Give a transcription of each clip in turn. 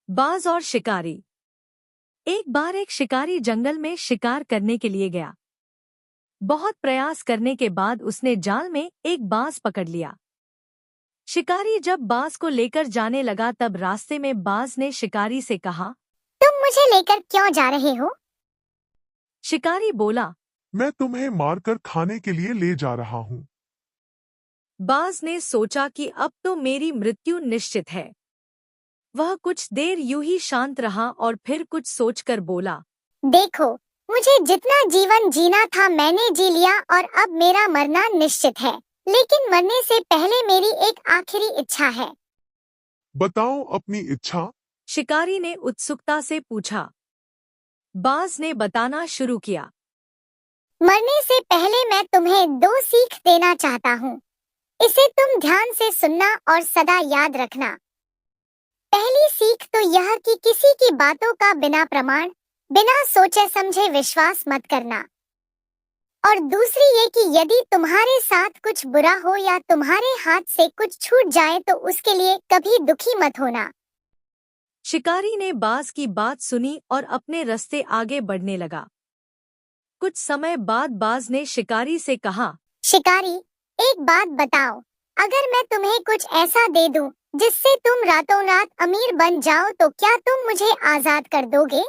बाज और शिकारी। एक बार एक शिकारी जंगल में शिकार करने के लिए गया। बहुत प्रयास करने के बाद उसने जाल में एक बाज पकड़ लिया। शिकारी जब बाज को लेकर जाने लगा तब रास्ते में बाज ने शिकारी से कहा, तुम मुझे लेकर क्यों जा रहे हो? शिकारी बोला, मैं तुम्हें मारकर खाने के लिए ले जा रहा हूँ। बाज ने सोचा कि अब तो मेरी मृत्यु निश्चित है। वह कुछ देर यूं ही शांत रहा और फिर कुछ सोचकर बोला, देखो, मुझे जितना जीवन जीना था मैंने जी लिया और अब मेरा मरना निश्चित है। लेकिन मरने से पहले मेरी एक आखिरी इच्छा है। बताओ अपनी इच्छा। शिकारी ने उत्सुकता से पूछा। बाज ने बताना शुरू किया। मरने से पहले मैं तुम्हें 2 सीख देना चाहता हूँ। इसे तुम ध्यान से सुनना और सदा याद रखना। पहली सीख तो यह कि किसी की बातों का बिना प्रमाण, बिना सोचे समझे विश्वास मत करना। और दूसरी ये कि यदि तुम्हारे साथ कुछ बुरा हो या तुम्हारे हाथ से कुछ छूट जाए तो उसके लिए कभी दुखी मत होना। शिकारी ने बाज की बात सुनी और अपने रास्ते आगे बढ़ने लगा। कुछ समय बाद बाज ने शिकारी से कहा, शिकारी, एक बात बताओ, अगर मैं तुम्हें कुछ ऐसा दे दूं जिससे तुम रातों रात अमीर बन जाओ तो क्या तुम मुझे आजाद कर दोगे?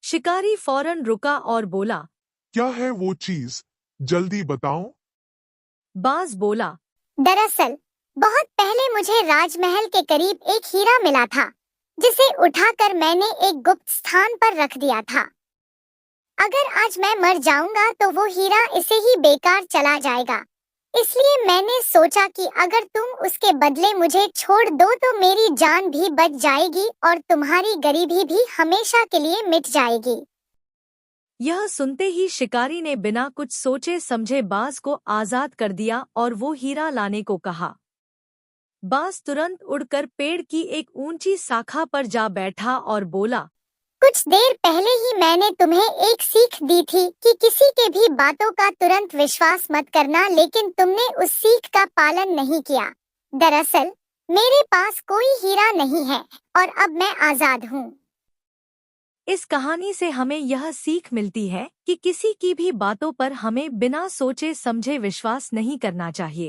शिकारी फौरन रुका और बोला, क्या है वो चीज, जल्दी बताओ। बाज बोला, दरअसल बहुत पहले मुझे राजमहल के करीब एक हीरा मिला था, जिसे उठाकर मैंने एक गुप्त स्थान पर रख दिया था। अगर आज मैं मर जाऊंगा तो वो हीरा इसे ही बेकार चला जाएगा। इसलिए मैंने सोचा कि अगर तुम उसके बदले मुझे छोड़ दो तो मेरी जान भी बच जाएगी और तुम्हारी गरीबी भी हमेशा के लिए मिट जाएगी। यह सुनते ही शिकारी ने बिना कुछ सोचे समझे बाज को आजाद कर दिया और वो हीरा लाने को कहा। बाज तुरंत उड़कर पेड़ की एक ऊंची शाखा पर जा बैठा और बोला, कुछ देर पहले ही मैंने तुम्हें एक सीख दी थी कि किसी के भी बातों का तुरंत विश्वास मत करना, लेकिन तुमने उस सीख का पालन नहीं किया। दरअसल मेरे पास कोई हीरा नहीं है और अब मैं आजाद हूँ। इस कहानी से हमें यह सीख मिलती है कि किसी की भी बातों पर हमें बिना सोचे समझे विश्वास नहीं करना चाहिए।